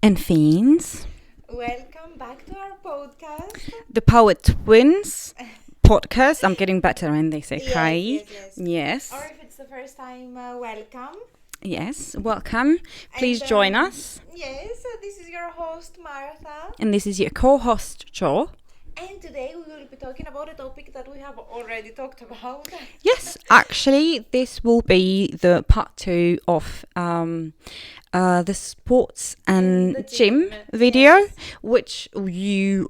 and fiends. Welcome back to our podcast. The PowerTwinsPodcast. I'm getting better in this, okay? Yes. Or if it's the first time, welcome. Yes, welcome. Please join us. Yes, this is your host, Martha. And this is your co-host, Jo. And today we will be talking about a topic that we have already talked about. Yes, actually, this will be the part 2 of the sports and The gym gym, video, yes. which you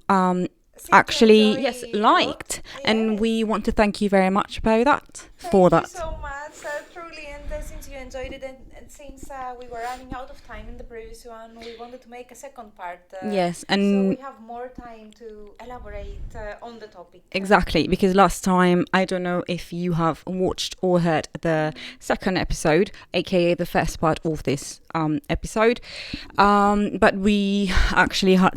Actually, liked, and yes. we want to thank you very much about that. Thank for you that. so much, truly, and since you enjoyed it, and since we were running out of time in the previous one, we wanted to make a second part. Yes, so and we have more time to elaborate on the topic. exactly, because last time, I don't know if you have watched or heard the second episode, aka the first part of this episode, but we actually had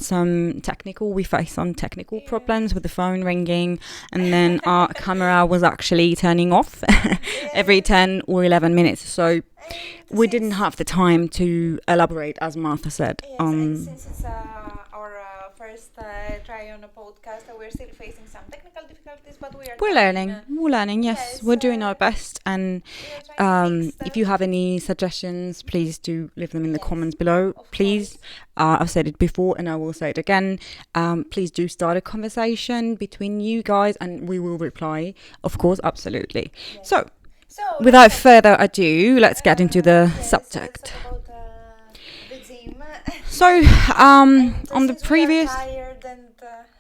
we faced some technical problems with the phone ringing, and then our camera was actually turning off every 10 or 11 minutes, so we didn't have the time to elaborate, as Martha said. Yes, and since it's our first try on a podcast, we're still facing some technical difficulties, but we're learning. We're learning, yes. We're doing our best, and if you have any suggestions, please do leave them in the comments below. Please, I've said it before and I will say it again, please do start a conversation between you guys and we will reply, of course, absolutely. Yes. So without further ado, let's get into the Yes, subject. Let's talk about the gym. So, And on the since previous... we are tired and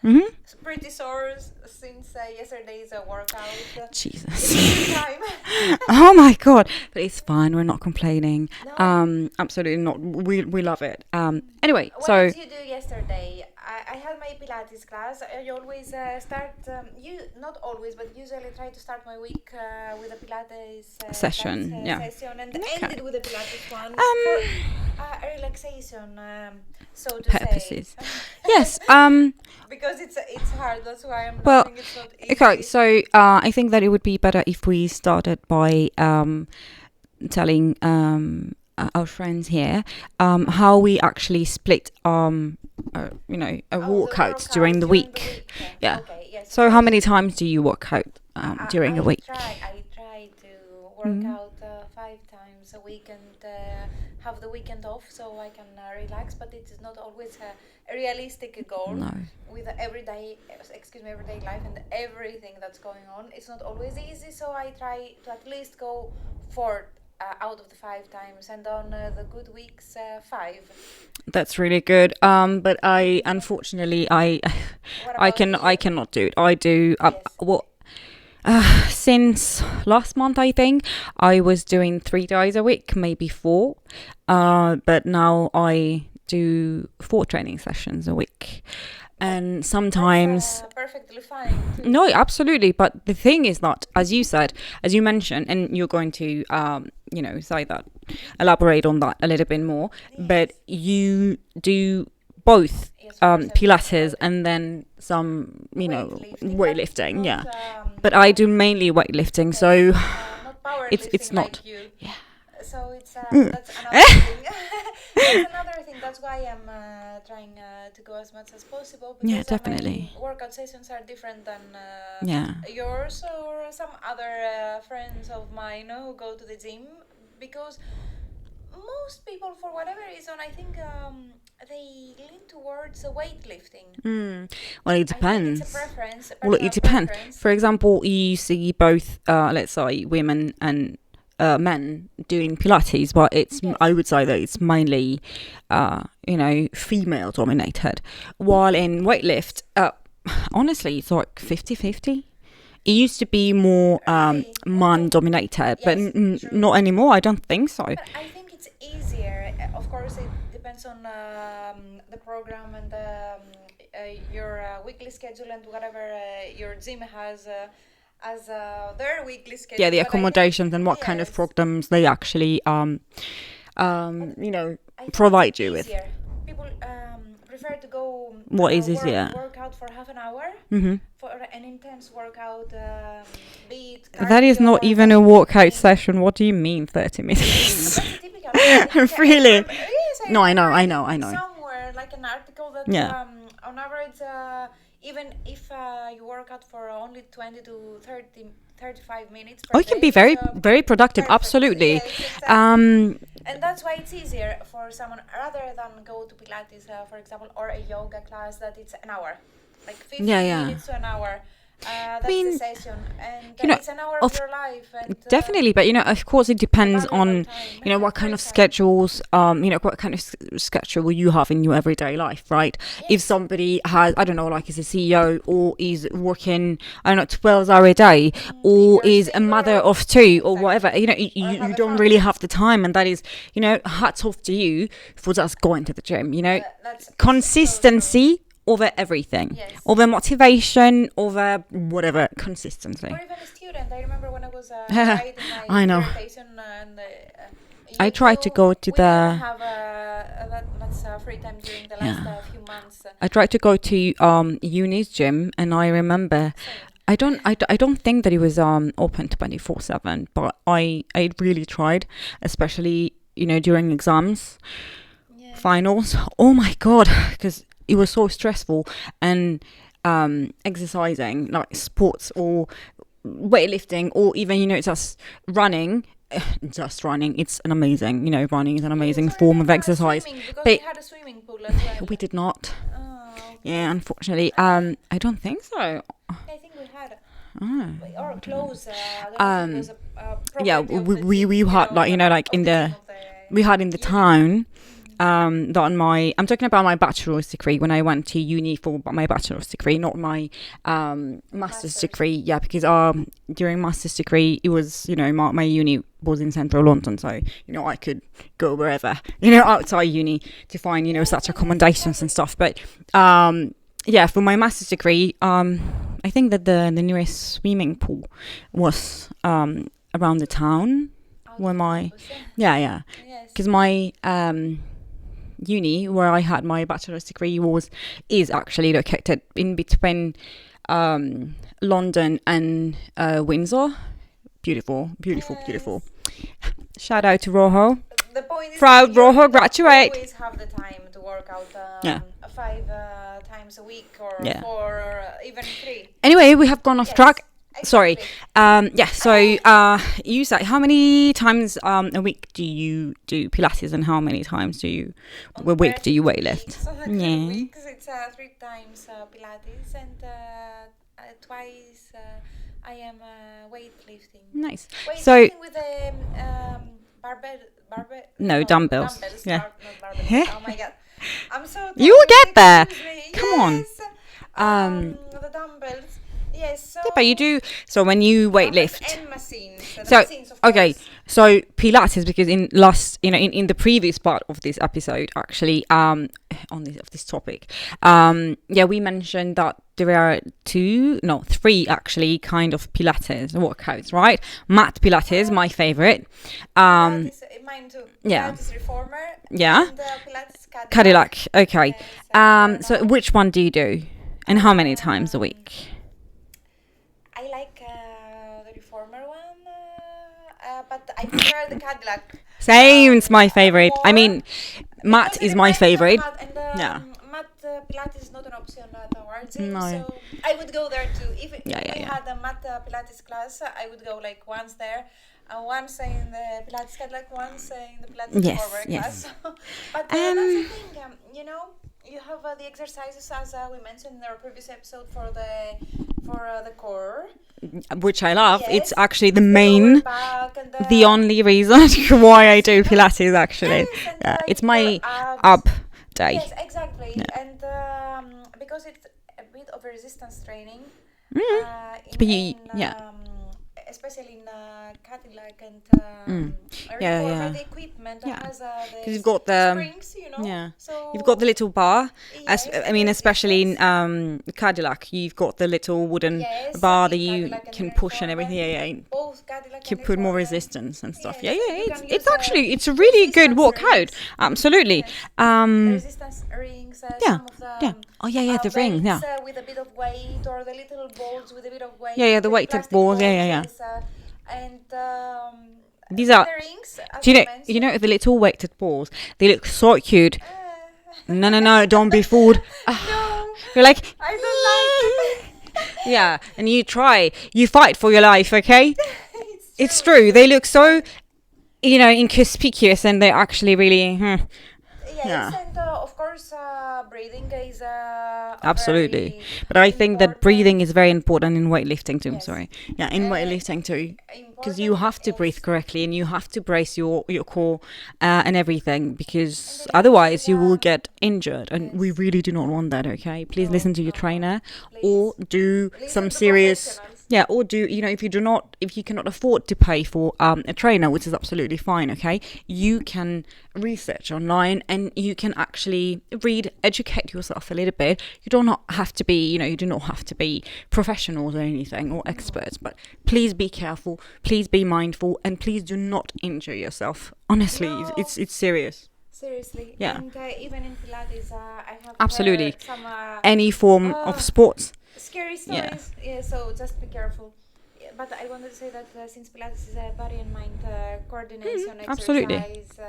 Mhm. pretty sore since yesterday's workout. Jesus. It's time. Oh my god, but it's fine, we're not complaining. No. Absolutely not, we love it. Anyway, What so did you do yesterday? I had my pilates class. I always start, not always, but usually try to start my week with a pilates Session, session, and Okay. end it with a pilates one for a relaxation, so to purposes. say. Yes, Because it's hard, that's why I'm Well, laughing, it's not easy. okay, so I think that it would be better if we started by telling our friends here how we actually split workouts during the week. Yeah. Okay, yes. So how many times do you work out during a week? I try to work out 5 times a week and have the weekend off so I can relax, but it is not always a realistic goal. No. With everyday life and everything that's going on. It's not always easy, so I try to at least go 4 out of the 5 times, and on the good weeks 5. That's really good. But I unfortunately I cannot do it. I do since last month, I think I was doing 3 days a week, maybe 4. But now I do 4 training sessions a week. And sometimes Perfectly fine. no, absolutely. But the thing is that, as you mentioned, and you're going to, say that, elaborate on that a little bit more. Yes. But you do both Yes, Pilates and then some, weightlifting. Yeah. Not, But I do mainly weightlifting, so not powerlifting it's not. like you. Yeah. So it's that's another thing. That's another thing. That's why I'm trying to go as much as possible. Because Yeah, definitely. my workout sessions are different than yours or some other friends of mine who go to the gym. Because most people, for whatever reason, I think they lean towards weightlifting. Well, it I think depends. it's a preference. Well, it personal depends. preference. For example, you see both, let's say, women and men doing Pilates, but it's Yes. I would say that it's mainly, female dominated. While in weightlift, honestly, it's like 50-50. It used to be more Really? man dominated, but Yes, true. not anymore. I don't think so. But I think it's easier. Of course, it depends on the program and your weekly schedule and whatever your gym has as their weekly schedule. Yeah, the But I think- accommodations and what kind of yes, programs they actually, I think provide it's you with. easier. People prefer to go What is easier? work out for half an hour Mm-hmm. for an intense workout, be it That is cardio not or even a something. workout session. What do you mean, 30 minutes? That's typical. Really? Yes, No, I know. remember somewhere that on average, even if you work out for only 20 to 35 minutes per Oh, you day, can be very, very productive. perfect. Absolutely. Yes, exactly. And that's why it's easier for someone rather than go to Pilates, for example, or a yoga class that it's an hour, like 50 minutes to an hour. That's the session, and it's an hour of your life. And, definitely, but of course, it depends on what kind of schedules, what kind of schedule you have in your everyday life, right? Yes. If somebody has, I don't know, like is a CEO or is working, I don't know, 12 hours a day, or is a mother of two, or whatever, you don't really have the time, and that is, hats off to you for just going to the gym. Consistency. So over everything, over motivation, over whatever, consistency. Or even a student. I remember when I was writing my dissertation, and I tried to go to we didn't have that much free time during the last few months. I tried to go to uni's gym, and I remember. I don't think that it was open 24/7, but I really tried, especially during exams, finals. Oh my god, because it was so stressful, and exercising, like sports or weightlifting, or even just running. It's an amazing, running is an amazing form of exercise. But we had a swimming pool as well. We did not. Oh, okay. Yeah, unfortunately. I don't think so. I think we had. Or close. We had like in the we had in the town. I'm talking about my bachelor's degree when I went to uni for my bachelor's degree, not my master's degree. Yeah, because during master's degree it was my uni was in central London, so I could go wherever outside uni to find such accommodations and stuff. But for my master's degree, I think that the nearest swimming pool was around the town where my because my uni where I had my bachelor's degree is actually located in between London and Windsor. Beautiful. Shout out to Rojo. The point is proud Rojo graduate. Always have the time to work out 5 times a week or 4 or even 3. Anyway, we have gone off track. Sorry. So you say, how many times a week do you do Pilates, and how many times a week do you weightlift? So weeks it's 3 times Pilates, and twice I am weightlifting. Nice. Weightlifting with the barbell. No, dumbbells. Dumbbells. Yeah. Not barbells. Oh my god. I'm so tired. You will get there. Come on. The dumbbells. Yes, so but you do. So when you weightlift, and machines. Machines, of course. So Pilates, because in the previous part of this episode, actually, of this topic, we mentioned that there are 3 actually kind of Pilates workouts, right? Mat Pilates, my favorite. Mine too. Yeah. Pilates Reformer. Yeah. And Pilates Cadillac. Okay. So which one do you do, and how many times a week? I like the Reformer one, but I prefer the Cadillac. Same, it's my favorite. I mean, mat is my favorite. Mat Pilates is not an option at our gym, so I would go there too. If we had a mat Pilates class, I would go like once there, once in the Pilates Cadillac, once in the Pilates Reformer class. But that's the thing, you have the exercises as we mentioned in our previous episode for the core, which I love. Yes. It's actually the only reason why I do Pilates. Actually, it's my ab day. Yes, exactly, and because it's a bit of a resistance training. Especially in Cadillac and the equipment has because you've got the springs, so you've got the little bar. Especially in Cadillac, you've got the little wooden bar that you can push and everything. Both Cadillac can put more resistance and stuff. It's a really really good workout. Absolutely. Resistance rings. Some of the the ring. With a bit of weight, or the little balls with a bit of weight. The weighted balls. And these are the rings. Do you know the little weighted balls? They look so cute. No, don't be fooled. No, You're like, I don't like it. yeah, and you try. You fight for your life, okay? It's It's true. They look so, inconspicuous, and they're actually really, Yes, yeah. and of course, breathing is Absolutely. very But I think that breathing important. is very important in weightlifting too. I'm Yes, sorry. Yeah, in weightlifting too. Because you important. have to breathe Yes, correctly and you have to brace your core and everything, and because the thing is, otherwise you will get injured, and we yes, really do not want that, okay? Please no, listen to your no, no. trainer, or Please do some listen to serious, professionals. yeah, or do, if you cannot afford to pay for a trainer, which is absolutely fine, okay? You can research online and you can actually read, educate yourself a little bit. You do not have to be, you do not have to be professionals or anything or experts, but please be careful, please be mindful, and please do not injure yourself. Honestly, No, it's serious. seriously. Yeah, And even in Pilates, I have absolutely. heard some Any form of sports. scary Yeah. stories. Yeah, so just be careful. Yeah, but I wanted to say that since Pilates is a body and mind coordination Absolutely. exercise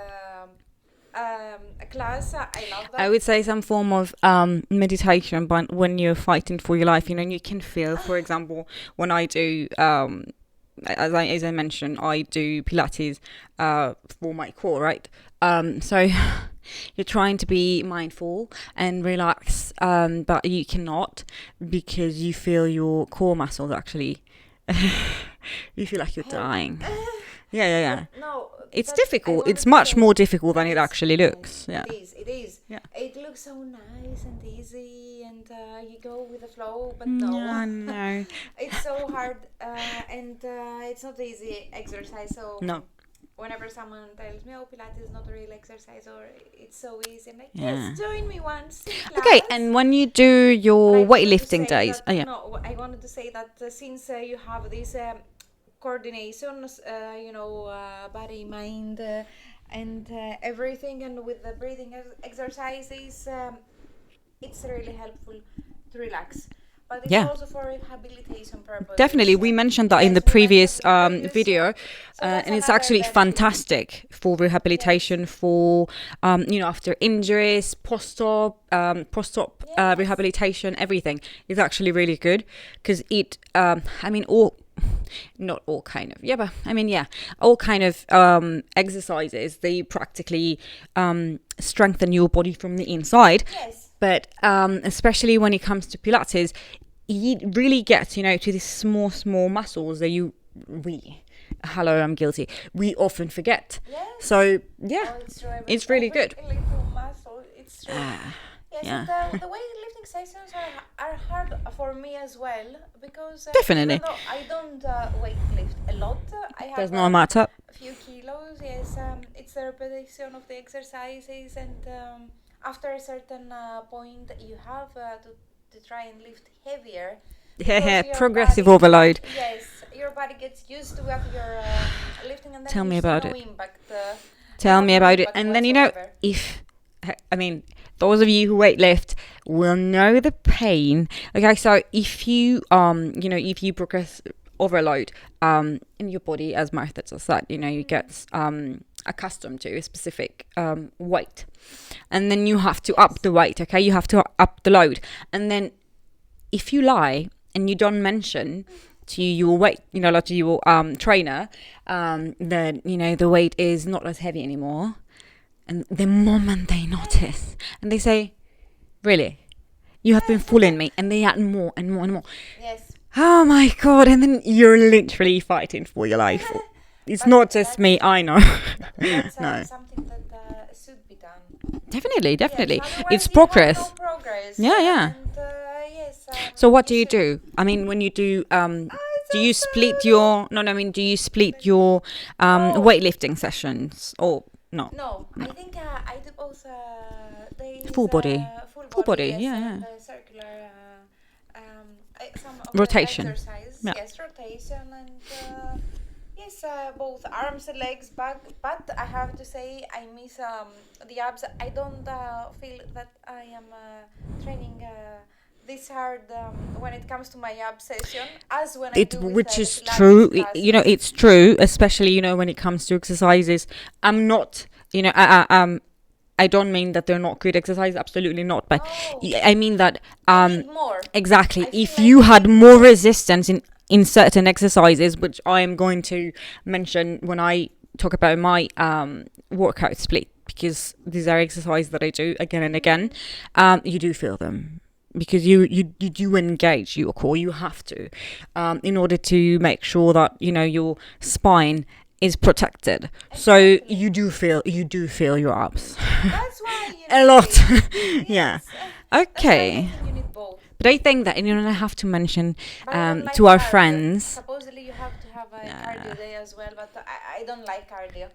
a class, I love I that. would say some form of meditation, but when you're fighting for your life, and you can feel, for example, when I do, as I mentioned, I do Pilates for my core, right? So you're trying to be mindful and relax, but you cannot, because you feel your core muscles actually, you feel like you're Help. dying. Yeah. But no, It's that's I difficult. wanted It's to much say. more difficult than it Yes, actually yes, looks. Yeah. it is. It is. Yeah. It looks so nice and easy, and you go with the flow. But no, Yeah, no. it's so hard, and it's not easy exercise. So No. whenever someone tells me, "Oh, Pilates is not a real exercise," or "It's so easy," I'm like, Yeah. "Yes, join me once in Okay, class." and when you do But your I wanted to weightlifting say days, that oh yeah, no, I wanted to say that since you have these coordinations, body, mind, and everything, and with the breathing exercises, it's really helpful to relax. But it's yeah, also for rehabilitation definitely. purposes. We mentioned that in the Yes, we mentioned previous in the previous video, one. So that's and it's another actually benefit. fantastic for Yes. rehabilitation, for after injuries, post-op Yes. rehabilitation, everything is actually really good, because it, I mean, all. Not all kind of, yeah, but I mean, yeah, all kind of exercises, they practically strengthen your body from the inside. Yes. But especially when it comes to Pilates, it really gets, to these small muscles that hello, I'm guilty, we often forget. Yes. So yeah, Oh, it's true. it's really good. Little muscle. It's true. Yes, Yeah, and the weightlifting sessions are hard for me as well, because even definitely. though I don't weightlift a lot, I Does have not matter. a few kilos. Yes, it's the repetition of the exercises, and after a certain point, you have to try and lift heavier, because Yeah, your progressive body, overload. yes, your body gets used to what you're lifting, and then Tell you me see about no it. impact. You Tell have me no about it. impact And then, whatsoever. if, I mean, those of you who weightlift will know the pain. Okay, so if you, if you progress overload, in your body, as Martha just said, you get, accustomed to a specific, weight. And then you have to up the weight, okay? You have to up the load. And then if you lie and you don't mention to your weight, like to your trainer, that the weight is not as heavy anymore, and the moment they notice and they say, "Really, you have been fooling me," and they add more and more and more. Yes. Oh my god! And then you're literally fighting for your life. It's But not just me, I know. that's No, something that should be done. definitely, Yes, definitely, it's otherwise you have no progress. progress. Yeah. And yes. So what You do you should. do? I mean, when you do, It's do you just split your? No, I mean, do you split your oh weightlifting sessions, or no? no, I think I do both days. Full body, Full full body, body. yes, Yeah. and circular. Some of the Rotation. exercises, Yeah. yes, rotation, and yes, both arms and legs back. But I have to say, I miss the abs. I don't feel that I am training this hard when it comes to my ab session as when I do with Which the is Pilates true. classes. It's true, especially when it comes to exercises. I'm not, I don't mean that they're not good exercises, absolutely not, but No. I mean that I need more. exactly, I feel if like you I had need more more. resistance in certain exercises, which I am going to mention when I talk about my workout split, because these are exercises that I do again and again, you do feel them. Because you do engage your core, you have to, in order to make sure that your spine is protected. So Exactly. you do feel your abs That's why you a need lot. it. Yeah. Yes. That's why I Okay. think you need both. But I think that, I have to mention But I don't to like our cardio. friends. Supposedly you have to have a cardio day as well, but I don't like cardio.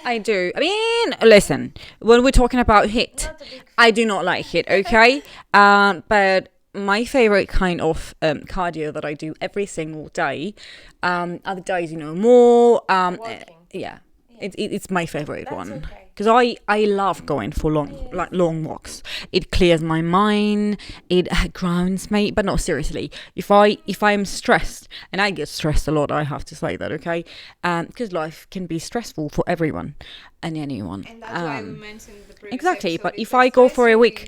I do. I mean, listen, when we're talking about HIIT, Not a big I do not like HIIT, okay? But my favorite kind of cardio that I do every single day, other days, more, walking. yeah, Yeah. it's my favorite That's one. okay. Because I love going for Yes. long walks. It clears my mind. It grounds me. But no, seriously. If I'm stressed, and I get stressed a lot, I have to say that, okay? Because life can be stressful for everyone and anyone. And that's why we mentioned the previous Exactly. episode. But It's if I go stress for a relief.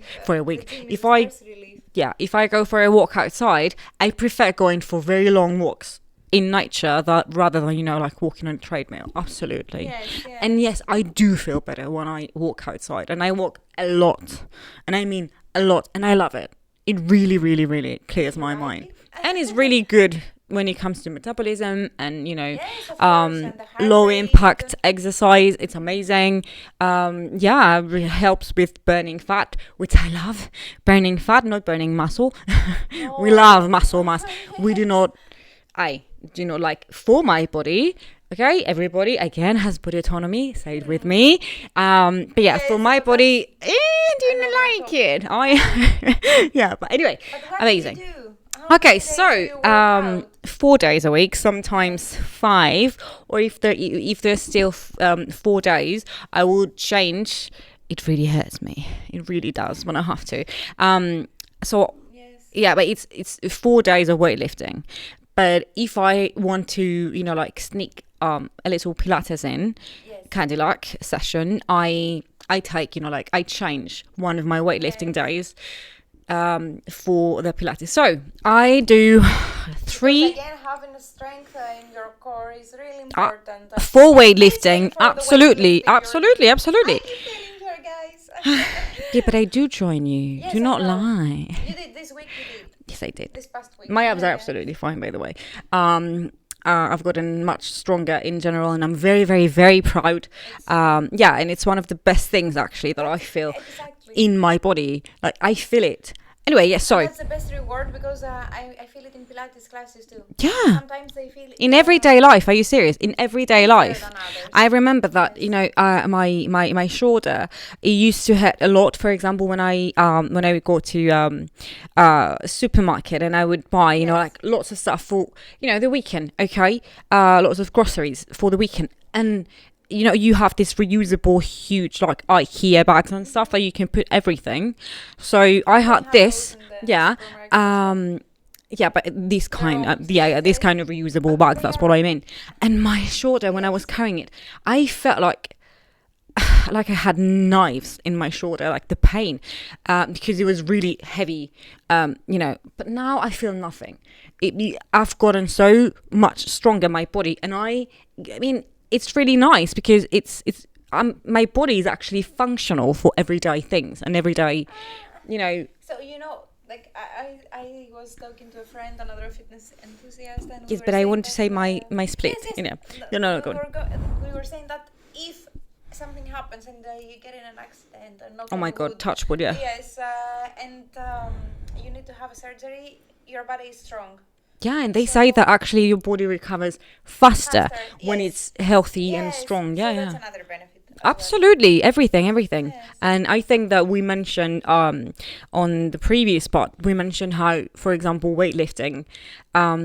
week, The gym is if a I stress relief. if I go for a walk outside, I prefer going for very long walks in nature that rather than like walking on a treadmill. Absolutely. Yes, yes. And yes, I do feel better when I walk outside, and I walk a lot, and I mean a lot, and I love it. It really, really, really clears my like mind, it? and it's really good when it comes to metabolism and Yes, of course. And the heart low rate. impact exercise. It's amazing. It really helps with burning fat, which I love. Burning fat, not burning muscle. We love muscle mass. We do not. I do not like for my body. Okay, everybody again has body autonomy. Say it with me. But yeah, for Yes, my but body, do you know not like it? Yeah, but anyway, But what amazing. do you do? How Okay, many days do so you work out? 4 days a week, sometimes 5, or if there's still 4 days, I will change. It really hurts me. It really does when I have to. So Yes. yeah, but it's 4 days of weightlifting. But if I want to, like sneak a little Pilates in, Yes. Cadillac session, I take, I change one of my weightlifting days for the Pilates. So I do 3 Because again, having a strength in your core is really important. for Amazing weightlifting. for the Absolutely, weightlifting you're absolutely. I keep telling her, guys. Yeah, but I do join you. Yes, Do I not know. lie. You did this week. You did Yes, I did. this past week. My abs are Yeah. absolutely fine, by the way. I've gotten much stronger in general, and I'm very, very, very proud. And it's one of the best things actually that I feel Exactly. in my body. Like I feel it. Anyway, yes, sorry. That's the best reward because I feel it in Pilates classes too. Yeah. Sometimes they feel In everyday life, are you serious? In everyday easier life, than others. I remember that my shoulder, it used to hurt a lot. For example, when I would go to supermarket and I would buy like lots of stuff for the weekend. Okay, lots of groceries for the weekend, and you have this reusable huge like IKEA bags and stuff that you can put everything. So I had have this, those in the yeah. supermarket as Yeah, but this kind, round. this kind of reusable bags. That's what I mean. And my shoulder, when I was carrying it, I felt like I had knives in my shoulder, like the pain, because it was really heavy, But now I feel nothing. I've gotten so much stronger, my body, and I mean, it's really nice because it's my body is actually functional for everyday things and everyday, So like I was talking to a friend, another fitness enthusiast, and Yes, we but were I saying want to say that, my split. Yes. No, go on. We were saying that if something happens and you get in an accident, knock Oh my on God, wood, touch wood, yeah. Yes, and you need to have a surgery. Your body is strong. Yeah, and they say that actually your body recovers faster when yes. it's healthy and Yes, strong. so Yeah, that's yeah. another benefit. as well. Absolutely, everything. Yes. And I think that we mentioned on the previous part, we mentioned how, for example, weightlifting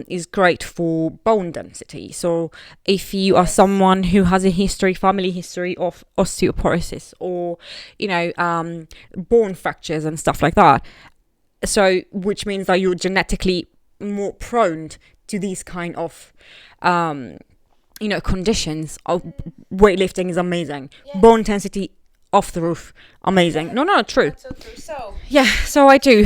is great for bone density. So if you are someone who has a family history of osteoporosis or bone fractures and stuff like that, so which means that you're genetically more prone to these kind of conditions. Weightlifting is amazing. Yes. Bone density off the roof. Amazing. No, true. That's so true. So Yeah, so I do.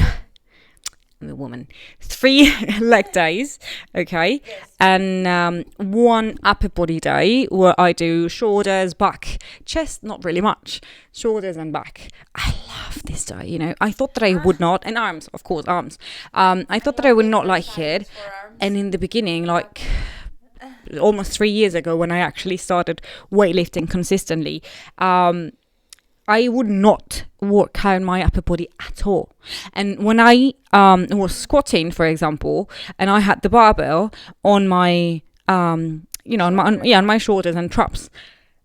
I'm a woman. 3 leg days, okay, yes. and 1 upper body day where I do shoulders, back, chest, not really much, shoulders and back. I love this day, you know. I thought that I would not, and arms, of course, arms. I thought that I would not like it, and in the beginning, like almost 3 years ago, when I actually started weightlifting consistently, I would not work out my upper body at all. And when I was squatting, for example, and I had the barbell on my, on my shoulders and traps,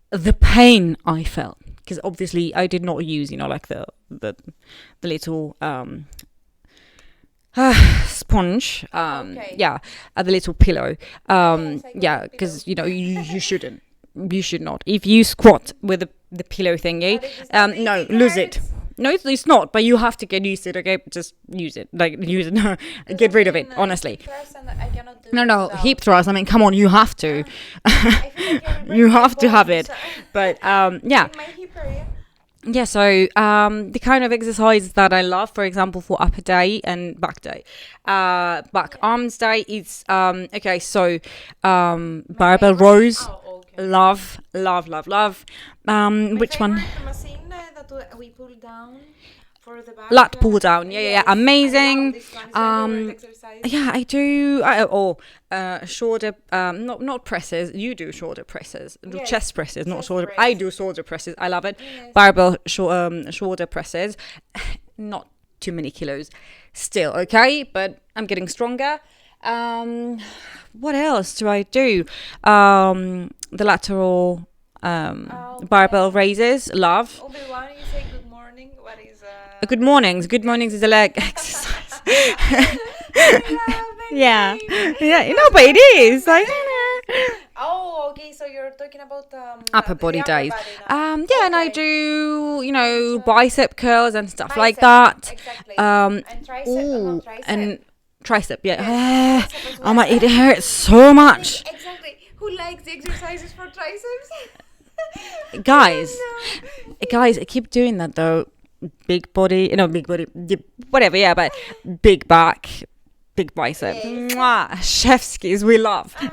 the pain I felt, because obviously I did not use, like the little sponge, the little pillow, because you shouldn't. You should not. If you squat with the pillow thingy, no, lose it. No, it's not. But you have to get used to it. Okay, just use it. Use it. No, get rid of it. Honestly. No, hip thrust. I mean, come on, you have to. You have to have it. But yeah. So the kind of exercises that I love, for example, for upper day and back day, back arms day is okay. So barbell rows. Love. Which one? The machine that we pull down for the back. Lat pull down. Yeah. Amazing. Yeah, I do. Shoulder. Not presses. You do shoulder presses. Yes. Chest presses, not Chest shoulder. press. I do shoulder presses. I love it. Yes. Barbell shoulder presses. Not too many kilos. Still okay, but I'm getting stronger. What else do I do? The lateral barbell raises. Love. Obi-Wan, you say good morning. What is Good mornings. Good mornings is a leg exercise. Yeah. No, but it is. Oh, okay. So you're talking about Upper body days. Body Yeah, and I do, bicep curls and stuff like that. Exactly. And tricep. and tricep. Yeah. Tricep as Oh my, well. it hurts so much. Exactly. Who likes the exercises for triceps? Guys, No. guys, I keep doing that though. Big body, whatever, yeah, but big back, big bicep. Yes. Mwah, chef's kiss, we love. No,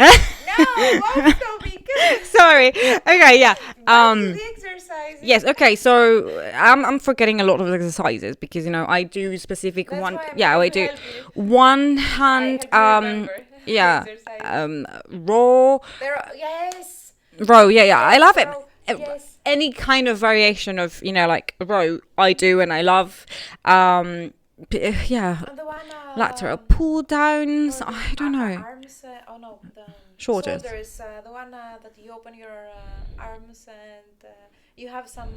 won't go be good. Sorry. Okay, yeah. Back to the exercises. Yes. Okay. So I'm forgetting a lot of exercises because I do specific That's one. why I'm Yeah, trying I to do help you. one hand. I have to remember the Yeah. exercises. Row. Yes. Row. Yeah. I love it. Row, yes. Any kind of variation of like row, I do and I love. And the one, Lateral pull downs. I don't know. Arms. The Shoulders. The one that you open your arms and you have some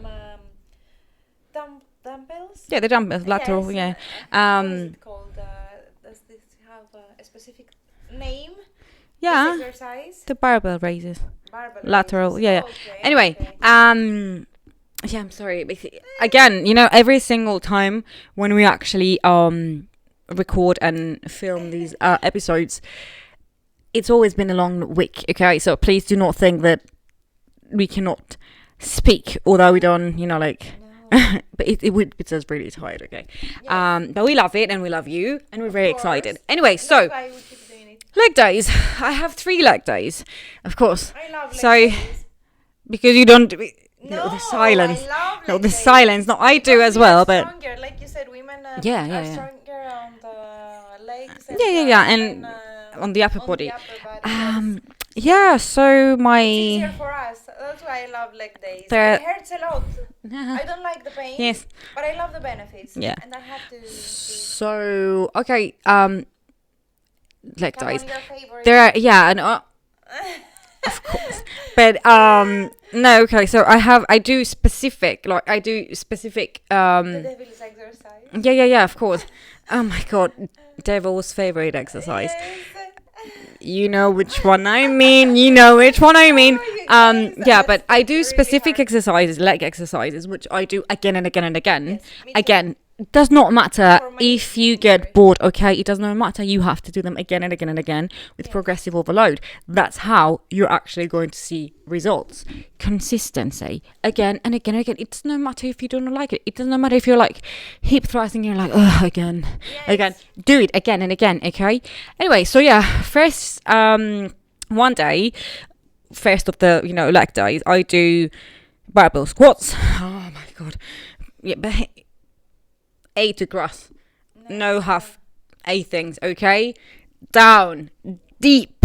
dumbbells. Yeah, the dumbbells, lateral. Yes. Yeah. What is it called? Does this have a specific name? Yeah. This exercise. The barbell raises. Barbell Lateral. raises. Yeah. Okay, Anyway. okay. Yeah, I'm sorry. Again, every single time when we actually record and film these episodes, it's always been a long week. Okay, so please do not think that we cannot speak, although we don't. No. But it's us really tired. Okay, Yes. but we love it and we love you and we're very Of course. excited. Anyway, so That's why we keep doing it. leg days. I have 3 leg days, of course. I love leg So days. because you don't. No, the silence. I love No, leg the days. silence. No, I do Because as we well, are but stronger. Like you said, women Yeah, are yeah. stronger on the legs. Yeah, and on the upper body. Yeah, so It's my easier for us. That's why I love leg days. There- It hurts a lot. I don't like the pain. Yes. But I love the benefits. Yeah. And I have to. So okay, leg Come days. on, your favorite. There are and of course, but no, okay. So I do specific the devil's exercise. Yeah, of course. Oh my god, devil's favorite exercise. Yes. You know which one I mean. Yeah, but I do really specific hard. exercises, leg exercises, which I do again and again and again. Yes, me too. Again, does not matter For me, if you get bored, okay? It does not matter. You have to do them again and again and again with progressive overload. That's how you're actually going to see results. Consistency. Again and again and again. It does not matter if you don't like it. It does not matter if you're like hip thrusting, you're like, oh, again. Do it again and again, okay? Anyway, so yeah, first, one day, first of the, leg days, I do barbell squats. Oh my God. Yeah, but 8 to grass. No half A things, okay? Down, deep.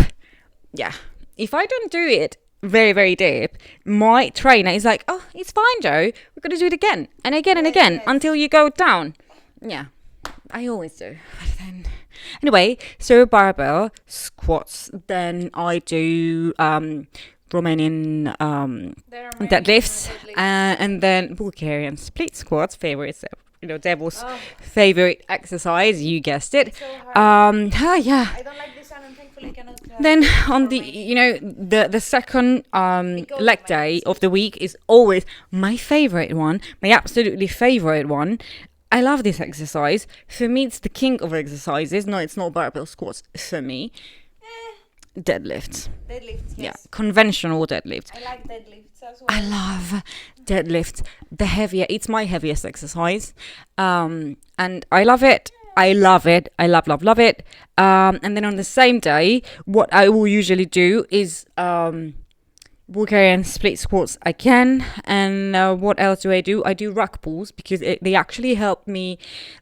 Yeah. If I don't do it very, very deep, my trainer is like, oh, it's fine, Joe. We're going to do it again and again and again until you go down. Yeah. I always do. But then, anyway, so barbell squats. Then I do Romanian deadlifts, and then Bulgarian split squats. Favorite, Devil's favorite exercise. You guessed it. So Yeah. I don't like this one, and thankfully I cannot. Then on the the second leg day of the week is always my favorite one, my absolutely favorite one. I love this exercise. For me, it's the king of exercises. No, it's not barbell squats for me. Deadlifts. Deadlifts, yes. Yeah, conventional deadlifts. I like deadlifts as well. I love deadlifts. It's my heaviest exercise. And I love it. I love it. I love it. And then on the same day, what I will usually do is Bulgarian split squats again. And what else do? I do rack pulls because they actually help me.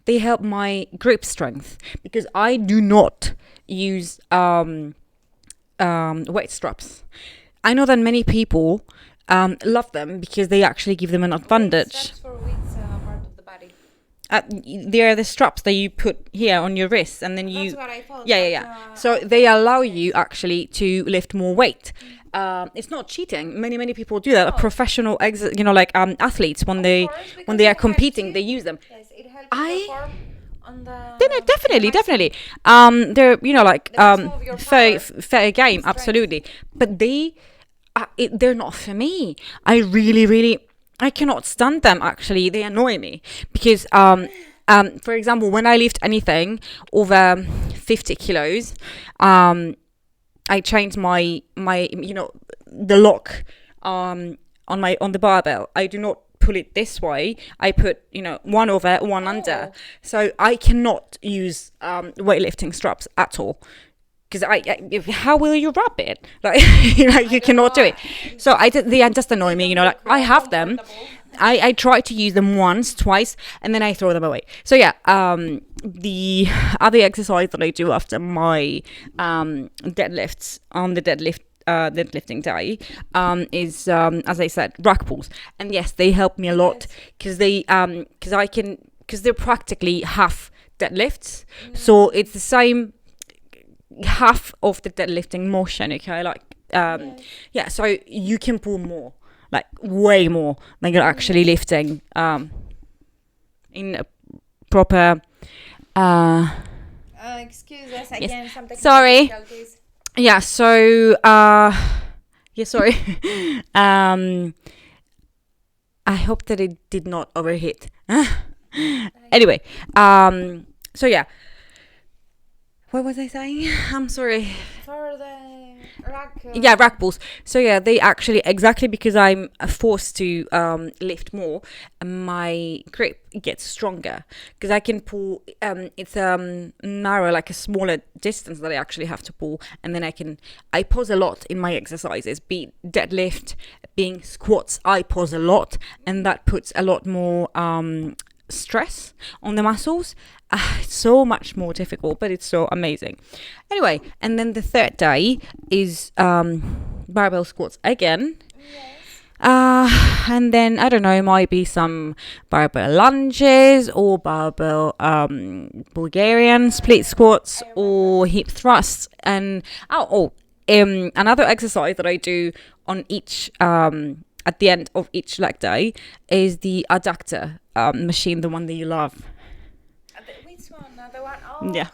They help my grip strength because I do not use weight straps. I know that many people love them because they actually give them an advantage. Straps for which part of the body? They are the straps that you put here on your wrists, and then you. That's what I thought. Yeah. So they allow you actually to lift more weight. It's not cheating. Many people do that. Professional, athletes when they are competing, they use them. Yes, it helps perform on the. Definitely. They're fair game, absolutely. But they're not for me. I really I cannot stand them. Actually, they annoy me because for example, when I lift anything over 50 kilos, I change my the lock on the barbell. I do not pull it this way. I put one over, one under. So I cannot use weightlifting straps at all. Because how will you wrap it? You cannot do it. So they just annoy me. I have them. I try to use them once, twice, and then I throw them away. So yeah, the other exercise that I do after my deadlifts on the deadlifting day is as I said, rack pulls. And yes, they help me a lot because they're practically half deadlifts. So it's the same half of the deadlifting motion, okay? So you can pull more, like way more than you're actually lifting in a proper excuse us again, some technical sorry difficulties. Yeah, so sorry. I hope that it did not overheat. Anyway, so yeah, what was I saying? I'm sorry. For the rack. Rack pulls. So yeah, they actually, exactly because I'm forced to lift more, my grip gets stronger because I can pull. It's narrow, like a smaller distance that I actually have to pull, and then I pause a lot in my exercises, be it deadlift, being squats. I pause a lot, and that puts a lot more stress on the muscles. It's so much more difficult, but it's so amazing. Anyway, and then the third day is barbell squats again. And then I don't know, might be some barbell lunges or barbell Bulgarian split squats or hip thrusts. And another exercise that I do on each at the end of each leg day is the adductor machine, the one that you love. Which one? The one? Oh. Yeah.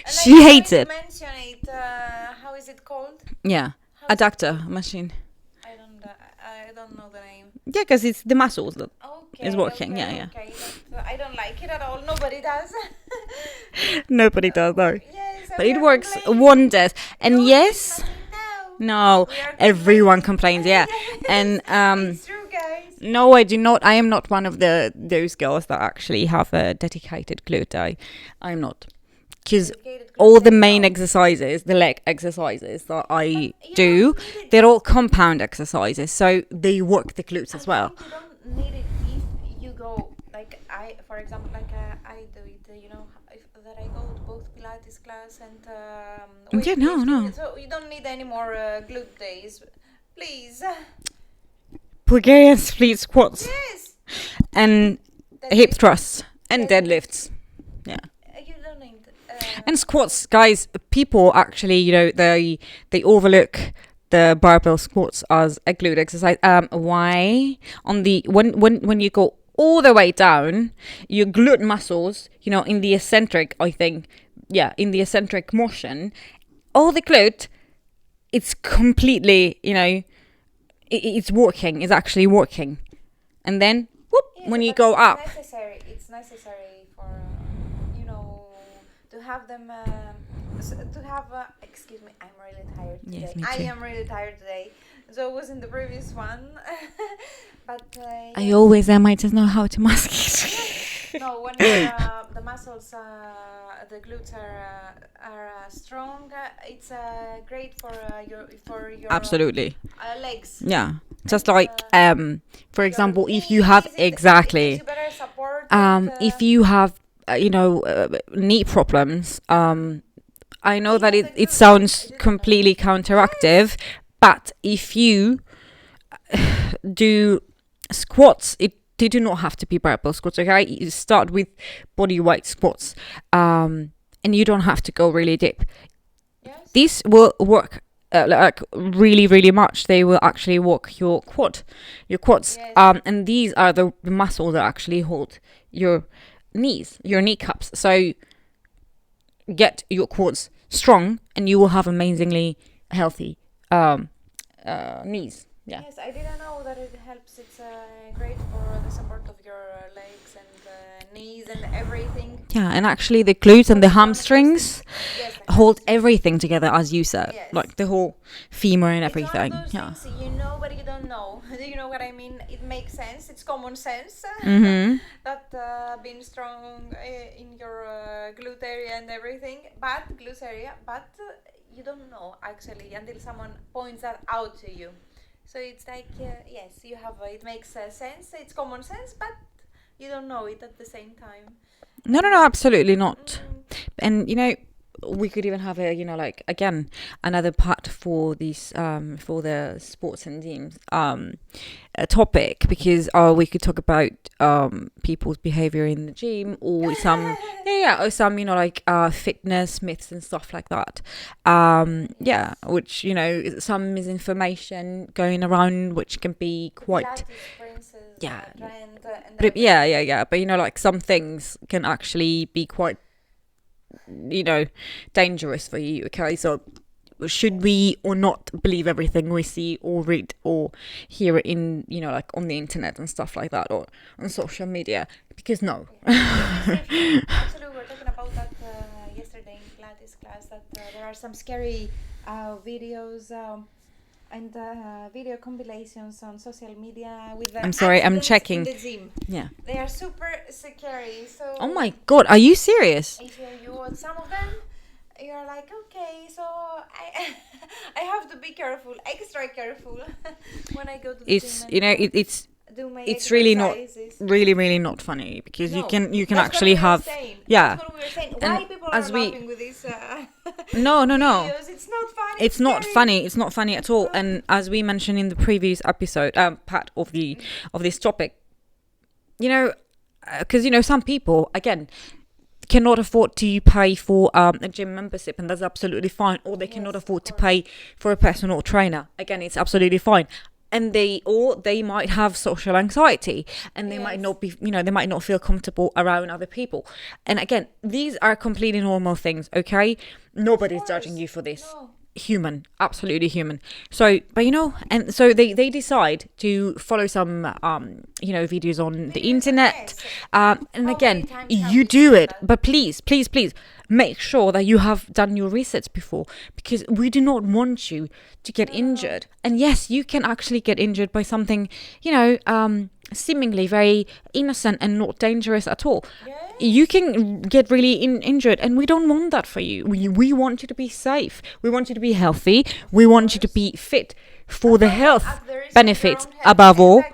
She hates it. Mention it. How is it called? Yeah. Adductor machine. I don't know the name. Yeah, because it's the muscles that Okay, is working. okay, Yeah. okay. I don't like it at all. Nobody does. Nobody does though. Yes, But we it are works complaining. wonders. And Don't yes, keep nothing no, now. We are everyone complaining. complains. Yeah, Yes, and it's true, guys. no, I do not. I am not one of those girls that actually have a dedicated glute day. I'm not, because Dedicated glute all the day, main no. exercises, the leg exercises that I You do, don't need it. they're all compound exercises, so they work the glutes as well. I think you don't need it if you go like for example, like I do it. That I go to both Pilates class and Yeah, no, weightlifting, no. so you don't need any more glute days, please. Bulgarian split squats Yes. and That hip is- thrusts and Deadlifts. deadlifts. Yeah. You don't need. And squats, guys. People actually, they overlook the barbell squats as a glute exercise. Why? On the when you go all the way down, your glute muscles, in the eccentric, I think, yeah, in the eccentric motion, all the glute, it's completely, it's working. It's actually working, and then whoop, Yes, when you but go it's up. necessary. It's necessary for to have them. To have. Excuse me, I'm really tired today. Yes, me I too. am really tired today. So it was in the previous one, but I yes. always am. I just know how to mask it. No, when the muscles, the glutes are strong, it's great for your Absolutely. legs. Yeah. Just like, for Your example, if you knees, have it gives exactly, you better support. And, if you have, knee problems, I know that Even the it glutes, sounds it is completely counteractive, but if you do squats, they do not have to be barbell squats, okay? You start with body weight squats, and you don't have to go really deep. yes. This will work like really, really much. They will actually work your quads, Yes. and these are the muscles that actually hold your knees, your kneecaps. So get your quads strong, and you will have amazingly healthy knees. Yeah. Yes, I didn't know that it helps. It's great for the support of your legs and knees and everything. Yeah, and actually the glutes and the It's one of those hamstrings Yes, the hold hamstrings. everything together, as you said, Yes. like the whole femur and It's everything. one of those Yeah. things you know, but you don't know. Do you know what I mean? It makes sense. It's common sense Mhm. that being strong in your glute area and everything, glute area, but you don't know actually until someone points that out to you. So it's like yes, you have. It makes sense. It's common sense, but you don't know it at the same time. No, absolutely not. Mm, And we could even have like again another part for these for the sports and teams a topic, because we could talk about people's behavior in the gym, or some or some like fitness myths and stuff like that, which some misinformation going around, which can be quite Pilates, for instance, Yeah. trend, and but but like some things can actually be quite dangerous for you. Okay, so should we or not believe everything we see or read or hear in like on the internet and stuff like that, or on social media? Because no. Actually, we were talking about that yesterday in Pilates class, that there are some scary videos and video compilations on social media with the I'm sorry, I'm accidents checking. in the gym. Yeah. They are super scary. So Oh my god, are you serious? if you watch some of them, you're like, okay, so I I have to be careful, extra careful when I go to the It's gym. And, it's do my it's really not exercises. really not funny, because you No, can that's actually what we were have saying. yeah. That's what we were saying. And Why people as are we- laughing with this No. videos? It's not funny. It's not scary. funny. It's not funny at all. And as we mentioned in the previous episode, part of this topic, because some people again cannot afford to pay for a gym membership, and that's absolutely fine. Or they cannot Yes, afford of to course. pay for a personal trainer. Again, it's absolutely fine. And they might have social anxiety, and they might Yes. not be, they might not feel comfortable around other people. And again, these are completely normal things. Okay, nobody's Of judging course. you for this. No. human, absolutely human. So, but and so they decide to follow some videos on the internet, and again, you do it, but please make sure that you have done your research before, because we do not want you to get injured. And yes, you can actually get injured by something seemingly very innocent and not dangerous at all. You can get really injured, and we don't want that for you. We want you to be safe. We want you to be healthy. We want you to be fit for the health benefits above all.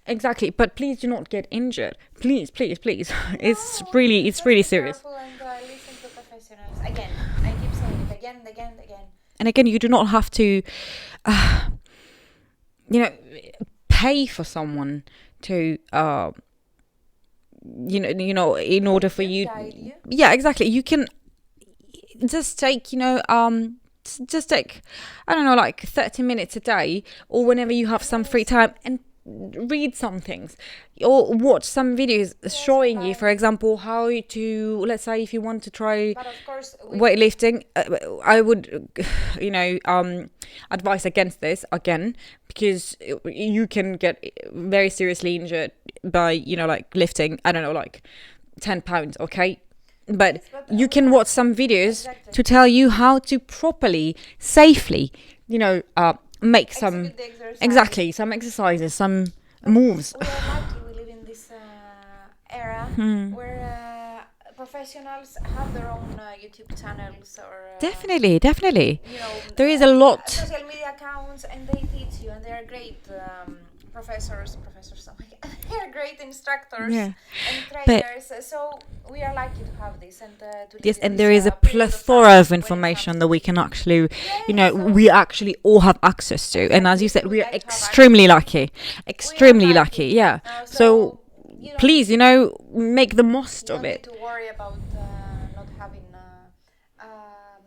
Exactly. But please do not get injured. Please. It's really serious. Listen to professionals. Again, I keep saying it again. And again, you do not have to, pay for someone to in order for you. Yeah, exactly. You can just take I don't know, like 30 minutes a day, or whenever you have some free time, and read some things or watch some videos showing you, for example, how to, let's say, if you want to try weightlifting, I would advise against this again, because you can get very seriously injured by lifting, I don't know, like 10 pounds, okay? But you can watch some videos to tell you how to properly, safely, make some some exercises, some moves. We are lucky we live in this era where professionals have their own YouTube channels, or definitely there is a lot social media accounts, and they teach you, and they are great professors, oh my God, they are great instructors and trainers. So we are lucky to have this, and and there is a plethora of information that we can actually we actually all have access to, and as you said, we are extremely lucky. So please, make the most of it. You don't need to worry about not having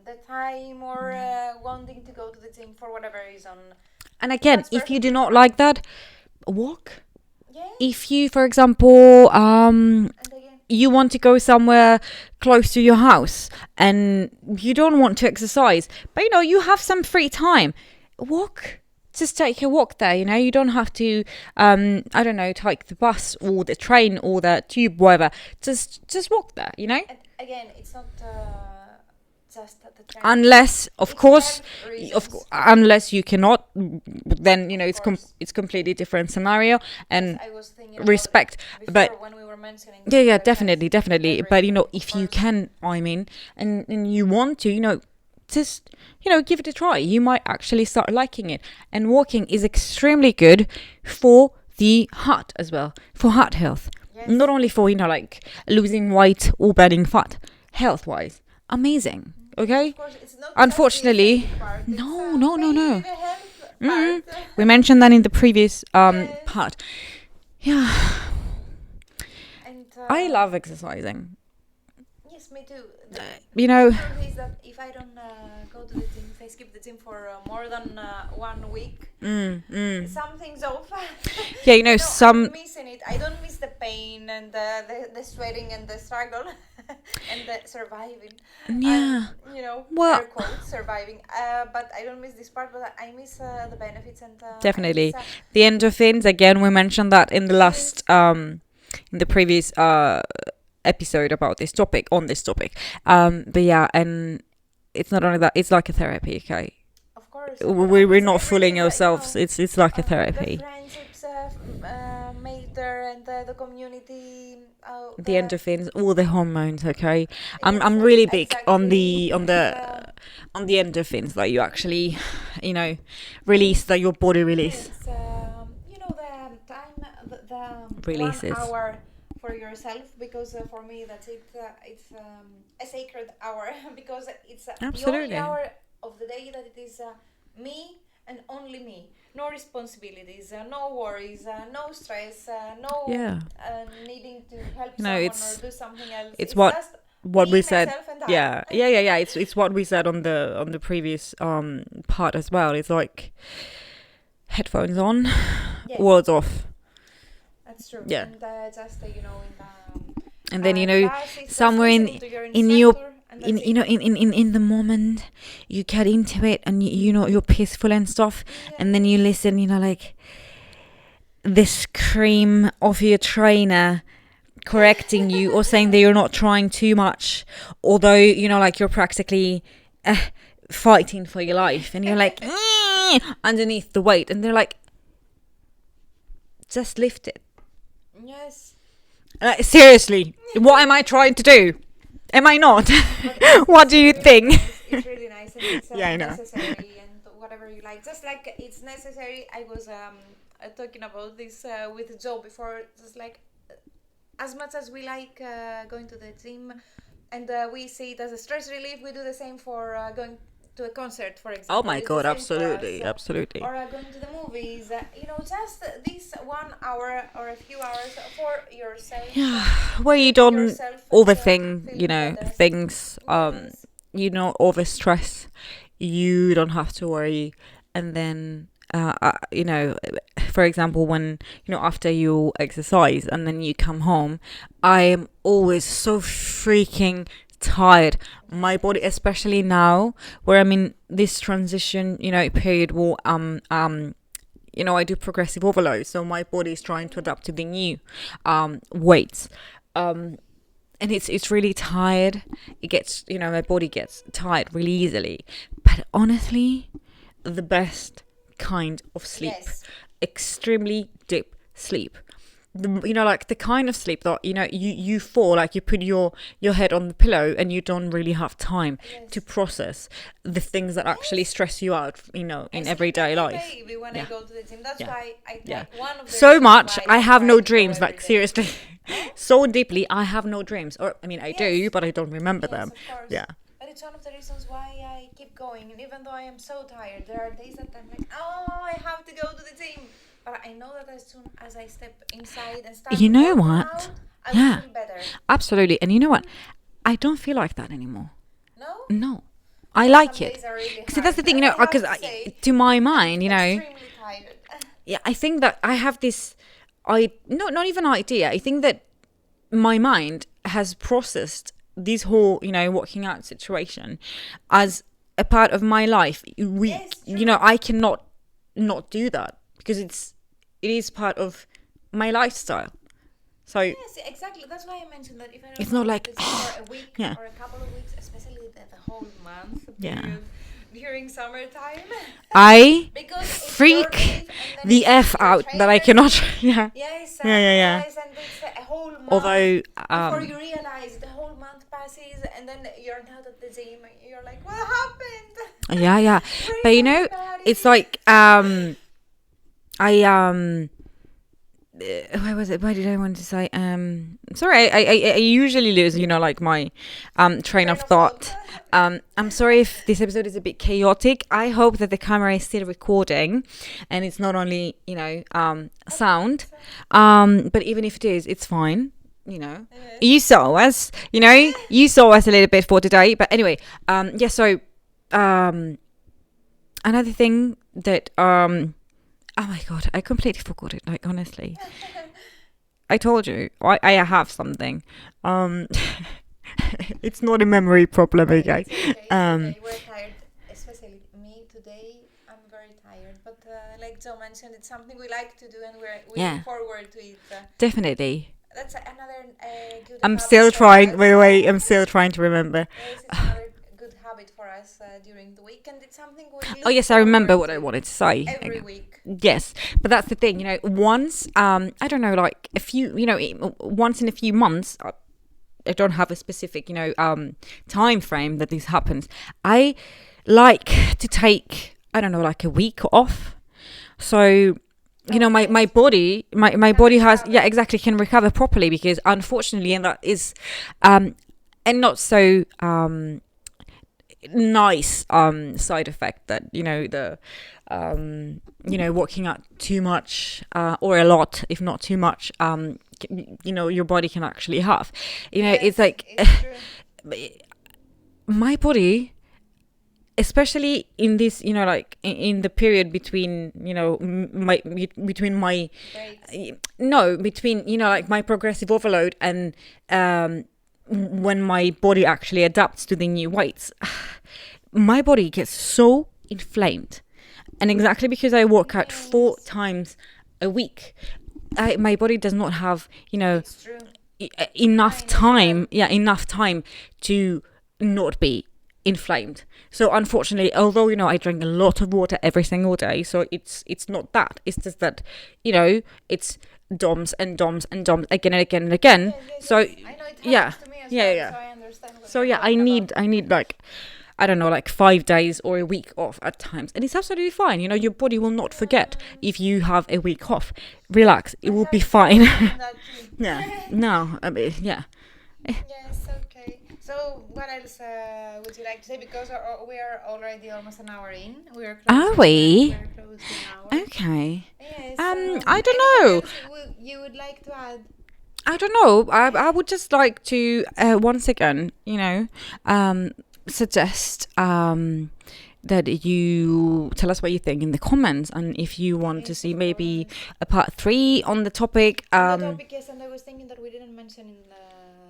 the time, or wanting to go to the gym for whatever reason. And again, if you do not like that, walk. If you, for example, you want to go somewhere close to your house and you don't want to exercise, but you have some free time, walk. Just take a walk there. You don't have to I don't know, take the bus or the train or the tube, whatever. Just walk there. And again, it's not just the train. Unless, of course, unless you cannot, then it's completely different scenario, and I was respect. But when we were mentioning definitely. But if you can, and you want to, just give it a try. You might actually start liking it. And walking is extremely good for the heart as well, for heart health. Not only for losing weight or burning fat, health wise, amazing. Okay. Of course, it's not Unfortunately, part. No. We mentioned that in the previous part. Yeah. And I love exercising. Yes, me too. Is that if I don't go to the gym, if I skip the gym for more than 1 week, something's off. I'm missing it. I don't miss the pain and the sweating and the struggle and the surviving. Yeah. Air quotes, surviving. But I don't miss this part. But I miss the benefits and definitely the endorphins. Again, we mentioned that in the last in the previous episode about this topic, but yeah, and it's not only that, it's like a therapy, okay? Of course. We're not fooling ourselves. It's like a therapy. The friendships made there, and the community. The endorphins, all the hormones, okay? I'm really big on the endorphins that you actually release, that your body release. It's, the time, the releases 1 hour for yourself, because for me that's it. It's a sacred hour, because it's the only hour of the day that it is me and only me. No responsibilities, no worries, no stress, needing to help someone or do something else. It's what we said. Yeah. It's what we said on the previous part as well. It's like headphones on, words off. That's true. Yeah. And just in the and then classes, somewhere in your in the moment you get into it and you're peaceful and stuff, and then you listen, like the scream of your trainer correcting you or saying that you're not trying too much, although like you're practically fighting for your life, and you're like underneath the weight, and they're like, just lift it. Yes. Seriously, what am I trying to do? Am I not? What do you think? It's really nice, and it's I know. necessary, and whatever you like. Just like it's necessary. I was talking about this with Joe before. Just like as much as we like going to the gym, and we see it as a stress relief, we do the same for going to a concert, for example. Oh my God, absolutely. Or going to the movies. Just this 1 hour or a few hours for yourself. Yeah, where you don't overthink, things. All the stress. You don't have to worry, and then. For example, when after you exercise and then you come home, I am always so freaking tired. My body, especially now where I'm in this transition period where I do progressive overload, so my body is trying to adapt to the new weights, and it's really tired. It gets my body gets tired really easily, but honestly, the best kind of sleep, extremely deep sleep, like the kind of sleep that you fall, like you put your head on the pillow and you don't really have time to process the things that actually stress you out in everyday life. When I go to the gym, that's why I like one of the so much I have no dreams, like seriously. So deeply I have no dreams, or I do, but I don't remember them. But it's one of the reasons why I keep going, and even though I am so tired, there are days that I'm like, I have to go to the gym. But I know that as soon as I step inside and start what? Out, I will feel better. Absolutely. And you know what? I don't feel like that anymore. No? I like it. Really See, that's the thing, because to my mind, extremely tired. Yeah, I think that I have this, not even idea. I think that my mind has processed this whole, working out situation as a part of my life. I cannot not do that because it is part of my lifestyle. So yes, exactly. That's why I mentioned that if I don't it's not like for a week or a couple of weeks, especially the whole month period during summertime, I freak the F out that I cannot. Yes, and it's a whole month. Although before you realize the whole month passes, and then you're not at the gym, and you're like, what happened? Yeah. But it's like where was it? Why did I want to say? Sorry, I usually lose, like my train of thought. I'm sorry if this episode is a bit chaotic. I hope that the camera is still recording, and it's not only sound. But even if it is, it's fine. You saw us. You saw us a little bit for today. But anyway, So another thing that oh my God, I completely forgot it. Like, honestly, I told you, I have something. It's not a memory problem, okay? We're tired, especially me today. I'm very tired, but like Joe mentioned, it's something we like to do, and we look forward to it. Definitely. That's another good. I'm still trying. By the way, I'm still trying to remember. Yes, it's another good habit for us during the weekend. It's something we. Oh yes, I remember what I wanted to say. Every week. Yes, but that's the thing. Once I don't know, like a few, once in a few months. I don't have a specific, time frame that this happens. I like to take, I don't know, like a week off. So, my body has, exactly, can recover properly, because unfortunately, and that is, and not so nice side effect that, the, working out too much or a lot, if not too much, your body can actually have. It's like my body, especially in this, like in the period between, between like my progressive overload and when my body actually adapts to the new weights, my body gets so inflamed. And exactly because I work out 4 times a week, my body does not have, enough time to not be inflamed. So unfortunately, although I drink a lot of water every single day, so it's not that. It's just that it's DOMs and DOMs and DOMs again and again and again. So I know it happens to me as well, so I understand what So you're I talking need like, I don't know, like 5 days or a week off at times. And it's absolutely fine. Your body will not forget if you have a week off. Relax. It will be fine. Yeah. No, I mean, yeah. Yes, okay. So what else would you like to say? Because we are already almost an hour in. We are close. Are we? We're close to an hour. Okay. Yes. I don't know. You would like to add? I don't know. I would just like to once again, suggest that you tell us what you think in the comments, and if you want to see maybe a part 3 on the topic. The topic, yes, and I was thinking that we didn't mention in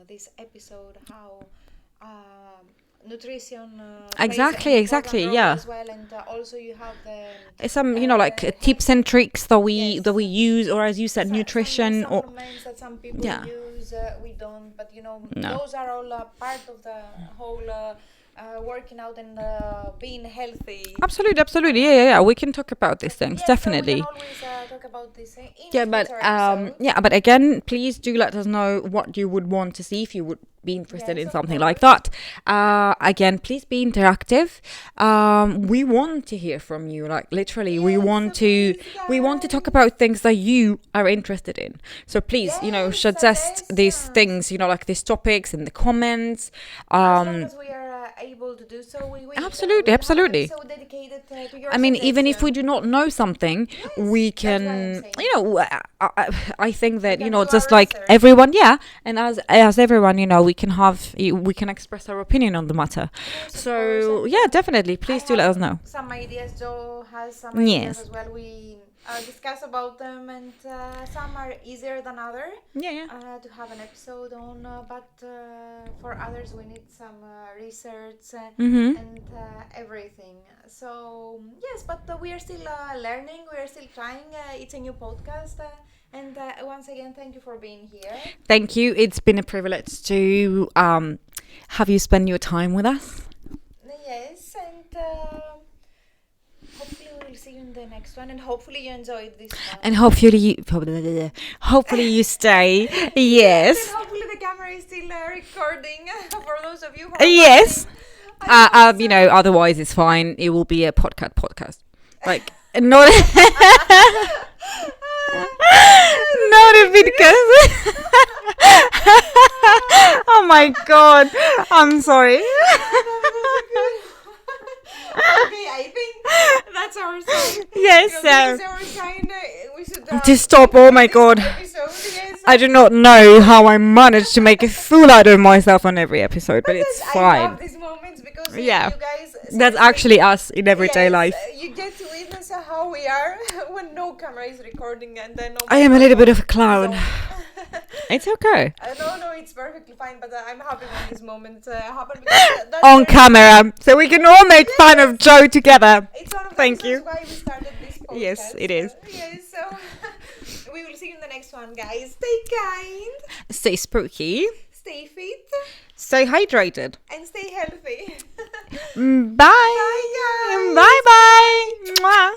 this episode how nutrition exactly, yeah. as well, and also you have the some like tips and tricks that we use, or as you said, nutrition some or supplements that some people use, we don't, but those are all part of the whole working out and being healthy. Absolutely, yeah. We can talk about these things, definitely. So we can always talk about this in but but again, please do let us know what you would want to see if you would be interested in something like that. Again, please be interactive. We want to hear from you, like literally. We want to talk about things that you are interested in. So please, suggest these things, like these topics in the comments. As long as we are able to do so, we will. Absolutely. So dedicated to your even if we do not know something, we can, I think that, just like research. everyone, and as everyone, we can express our opinion on the matter. Yes, So definitely, please do let us know. Some ideas. Joe has some ideas as well. We discuss about them, and some are easier than others to have an episode on, but for others we need some research and everything. So yes, but we are still learning, we are still trying. It's a new podcast, and once again, thank you for being here. Thank you. It's been a privilege to have you spend your time with us. Yes, and hopefully we'll see you in the next one, and hopefully you enjoyed this one. And hopefully you stay. Yes. And hopefully the camera is still recording for those of you who are Yes. watching. Otherwise it's fine. It will be a podcast. Like not not a podcast. Oh my god. I'm sorry. Okay, I think that's our sign. Yes. That's our sign. We should To stop. Oh my god. Yes. I do not know how I managed to make a fool out of myself on every episode, but it's I fine. love these moments because Yeah. you guys. That's actually us in everyday life. You get to witness how we are when no camera is recording, and then. I am a little bit of a clown. It's okay. No, it's perfectly fine, but I'm happy when these moments happen. Because that's On camera, so we can all make fun of Joe together. It's one of the Thank reasons you. why we started this podcast. Yes, it is. Yes, so we will see you in the next one, guys. Stay kind, Stay spooky, stay fit, stay hydrated. and stay healthy. Bye. Bye, guys. Bye. Mwah.